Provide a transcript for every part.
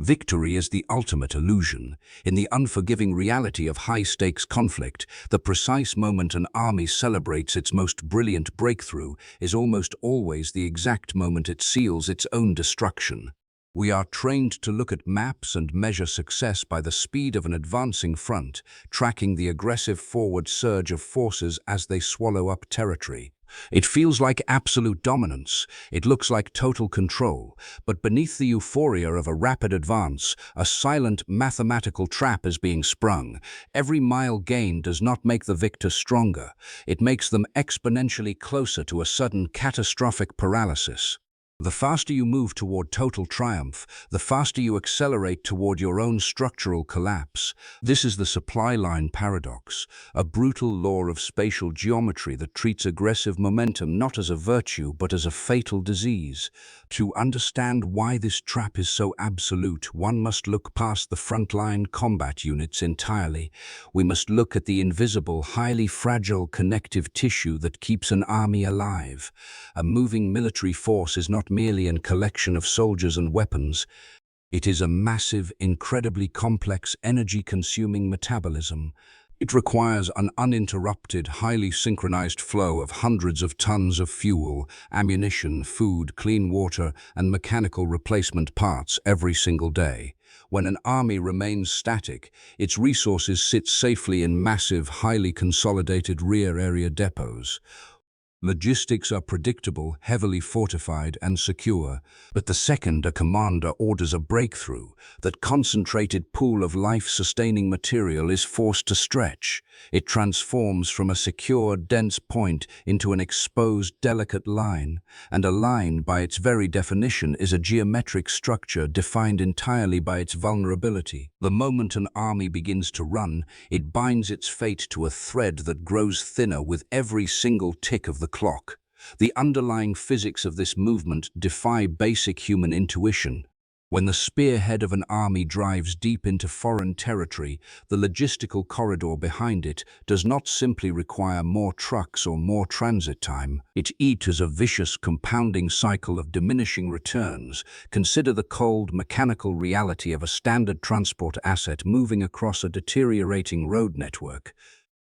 Victory is the ultimate illusion. In the unforgiving reality of high-stakes conflict, the precise moment an army celebrates its most brilliant breakthrough is almost always the exact moment it seals its own destruction. We are trained to look at maps and measure success by the speed of an advancing front, tracking the aggressive forward surge of forces as they swallow up territory. It feels like absolute dominance, it looks like total control, but beneath the euphoria of a rapid advance, a silent mathematical trap is being sprung. Every mile gained does not make the victor stronger, it makes them exponentially closer to a sudden catastrophic paralysis. The faster you move toward total triumph, the faster you accelerate toward your own structural collapse. This is the supply line paradox, a brutal law of spatial geometry that treats aggressive momentum not as a virtue but as a fatal disease. To understand why this trap is so absolute, one must look past the frontline combat units entirely. We must look at the invisible, highly fragile connective tissue that keeps an army alive. A moving military force is not merely a collection of soldiers and weapons. It is a massive, incredibly complex, energy-consuming metabolism. It requires an uninterrupted, highly synchronized flow of hundreds of tons of fuel, ammunition, food, clean water, and mechanical replacement parts every single day. When an army remains static, its resources sit safely in massive, highly consolidated rear area depots. Logistics are predictable, heavily fortified, and secure, but the second a commander orders a breakthrough, that concentrated pool of life-sustaining material is forced to stretch. It transforms from a secure, dense point into an exposed, delicate line, and a line, by its very definition, is a geometric structure defined entirely by its vulnerability. The moment an army begins to run, it binds its fate to a thread that grows thinner with every single tick of the clock. The underlying physics of this movement defy basic human intuition. When the spearhead of an army drives deep into foreign territory, the logistical corridor behind it does not simply require more trucks or more transit time. It eats a vicious compounding cycle of diminishing returns. Consider the cold, mechanical reality of a standard transport asset moving across a deteriorating road network.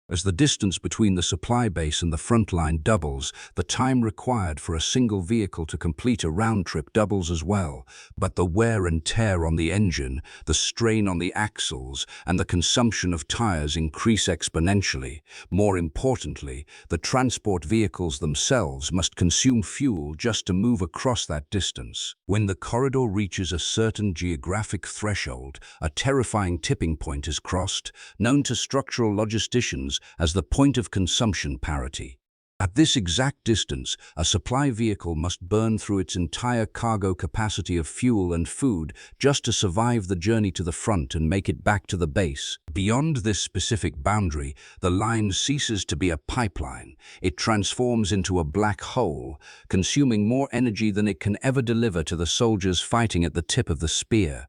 As the distance between the supply base and the front line doubles, the time required for a single vehicle to complete a round trip doubles as well. But the wear and tear on the engine, the strain on the axles, and the consumption of tires increase exponentially. More importantly, the transport vehicles themselves must consume fuel just to move across that distance. When the corridor reaches a certain geographic threshold, a terrifying tipping point is crossed, known to structural logisticians as the point of consumption parity. At this exact distance, a supply vehicle must burn through its entire cargo capacity of fuel and food just to survive the journey to the front and make it back to the base. Beyond this specific boundary, the line ceases to be a pipeline. It transforms into a black hole, consuming more energy than it can ever deliver to the soldiers fighting at the tip of the spear.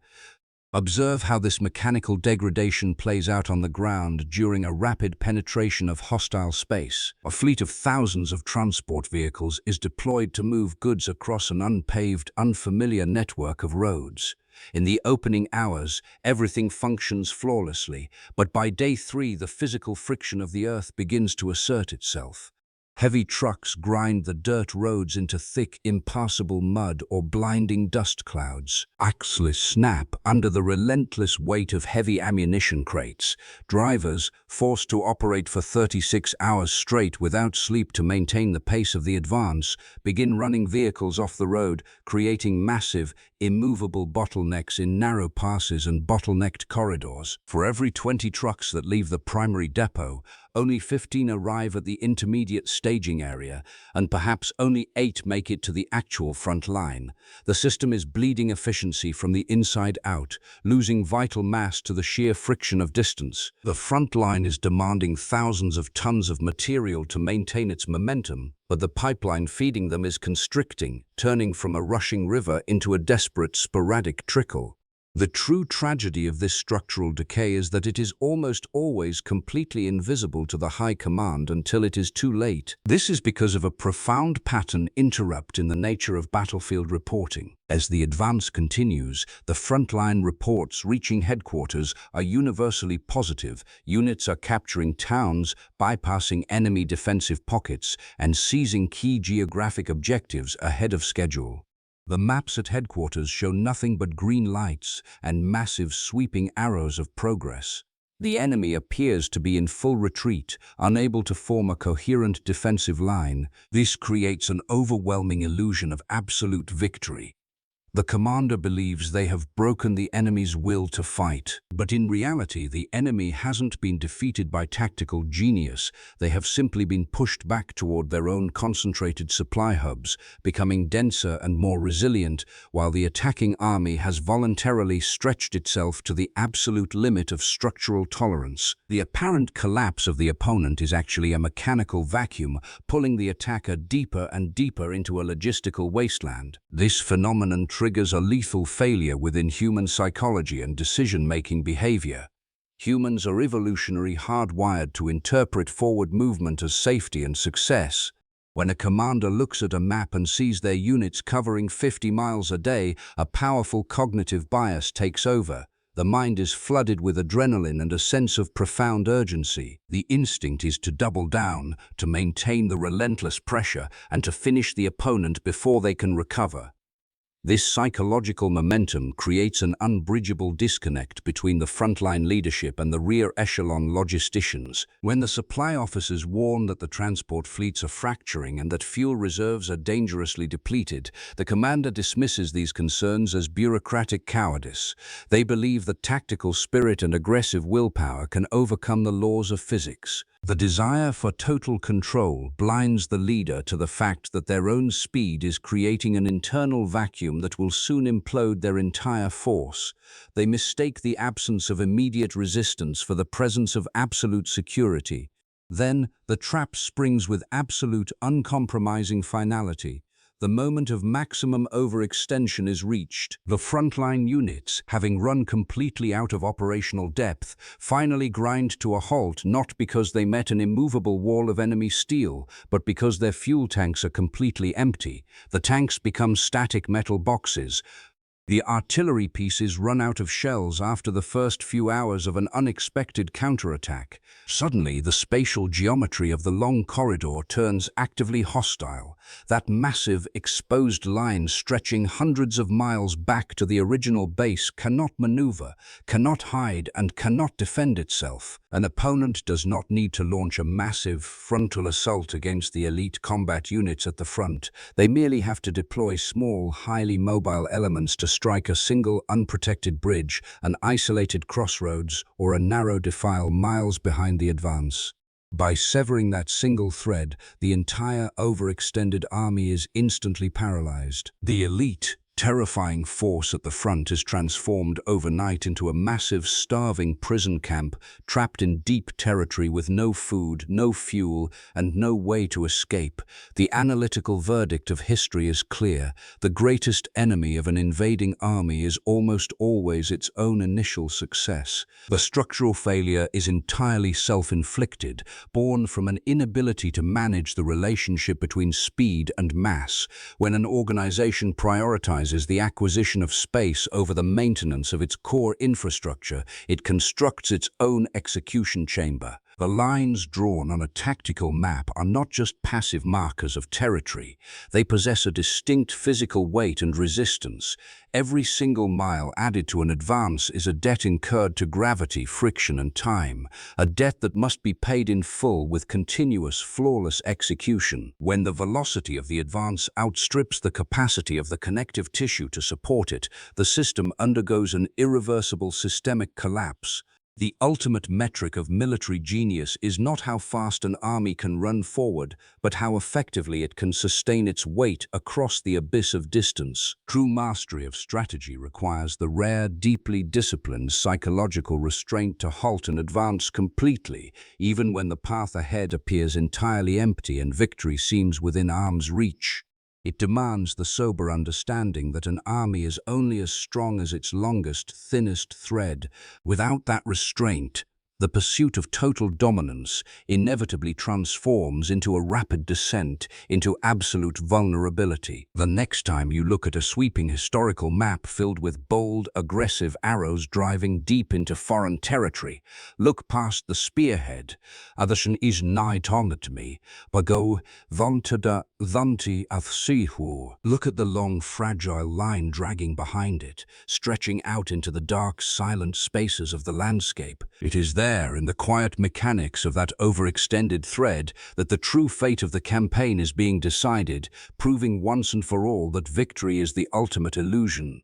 Observe how this mechanical degradation plays out on the ground during a rapid penetration of hostile space. A fleet of thousands of transport vehicles is deployed to move goods across an unpaved, unfamiliar network of roads. In the opening hours, everything functions flawlessly, but by day 3, the physical friction of the earth begins to assert itself. Heavy trucks grind the dirt roads into thick, impassable mud or blinding dust clouds. Axles snap under the relentless weight of heavy ammunition crates. Drivers, forced to operate for 36 hours straight without sleep to maintain the pace of the advance, begin running vehicles off the road, creating massive, immovable bottlenecks in narrow passes and bottlenecked corridors. For every 20 trucks that leave the primary depot, only 15 arrive at the intermediate staging area, and perhaps only 8 make it to the actual front line. The system is bleeding efficiency from the inside out, losing vital mass to the sheer friction of distance. The front line is demanding thousands of tons of material to maintain its momentum, but the pipeline feeding them is constricting, turning from a rushing river into a desperate, sporadic trickle. The true tragedy of this structural decay is that it is almost always completely invisible to the high command until it is too late. This is because of a profound pattern interrupt in the nature of battlefield reporting. As the advance continues, the frontline reports reaching headquarters are universally positive. Units are capturing towns, bypassing enemy defensive pockets, and seizing key geographic objectives ahead of schedule. The maps at headquarters show nothing but green lights and massive sweeping arrows of progress. The enemy appears to be in full retreat, unable to form a coherent defensive line. This creates an overwhelming illusion of absolute victory. The commander believes they have broken the enemy's will to fight, but in reality, the enemy hasn't been defeated by tactical genius. They have simply been pushed back toward their own concentrated supply hubs, becoming denser and more resilient, while the attacking army has voluntarily stretched itself to the absolute limit of structural tolerance. The apparent collapse of the opponent is actually a mechanical vacuum, pulling the attacker deeper and deeper into a logistical wasteland. This phenomenon triggers a lethal failure within human psychology and decision-making behavior. Humans are evolutionarily hardwired to interpret forward movement as safety and success. When a commander looks at a map and sees their units covering 50 miles a day, a powerful cognitive bias takes over. The mind is flooded with adrenaline and a sense of profound urgency. The instinct is to double down, to maintain the relentless pressure, and to finish the opponent before they can recover. This psychological momentum creates an unbridgeable disconnect between the frontline leadership and the rear echelon logisticians. When the supply officers warn that the transport fleets are fracturing and that fuel reserves are dangerously depleted, the commander dismisses these concerns as bureaucratic cowardice. They believe that tactical spirit and aggressive willpower can overcome the laws of physics. The desire for total control blinds the leader to the fact that their own speed is creating an internal vacuum that will soon implode their entire force. They mistake the absence of immediate resistance for the presence of absolute security. Then, the trap springs with absolute, uncompromising finality. The moment of maximum overextension is reached. The frontline units, having run completely out of operational depth, finally grind to a halt, not because they met an immovable wall of enemy steel, but because their fuel tanks are completely empty. The tanks become static metal boxes. The artillery pieces run out of shells after the first few hours of an unexpected counterattack. Suddenly, the spatial geometry of the long corridor turns actively hostile. That massive, exposed line stretching hundreds of miles back to the original base cannot maneuver, cannot hide, and cannot defend itself. An opponent does not need to launch a massive frontal assault against the elite combat units at the front. They merely have to deploy small, highly mobile elements to strike a single unprotected bridge, an isolated crossroads, or a narrow defile miles behind the advance. By severing that single thread, the entire overextended army is instantly paralyzed. The elite, terrifying force at the front is transformed overnight into a massive, starving prison camp, trapped in deep territory with no food, no fuel, and no way to escape. The analytical verdict of history is clear. The greatest enemy of an invading army is almost always its own initial success. The structural failure is entirely self-inflicted, born from an inability to manage the relationship between speed and mass. When an organization prioritizes the acquisition of space over the maintenance of its core infrastructure, it constructs its own execution chamber. The lines drawn on a tactical map are not just passive markers of territory. They possess a distinct physical weight and resistance. Every single mile added to an advance is a debt incurred to gravity, friction, and time, a debt that must be paid in full with continuous, flawless execution. When the velocity of the advance outstrips the capacity of the connective tissue to support it, the system undergoes an irreversible systemic collapse. The ultimate metric of military genius is not how fast an army can run forward, but how effectively it can sustain its weight across the abyss of distance. True mastery of strategy requires the rare, deeply disciplined psychological restraint to halt and advance completely, even when the path ahead appears entirely empty and victory seems within arm's reach. It demands the sober understanding that an army is only as strong as its longest, thinnest thread. Without that restraint, the pursuit of total dominance inevitably transforms into a rapid descent into absolute vulnerability. The next time you look at a sweeping historical map filled with bold, aggressive arrows driving deep into foreign territory, look past the spearhead. Adashan is nigh to me, bago vontada thanti athsihu. Look at the long, fragile line dragging behind it, stretching out into the dark, silent spaces of the landscape. It is there, in the quiet mechanics of that overextended thread, that the true fate of the campaign is being decided, proving once and for all that victory is the ultimate illusion.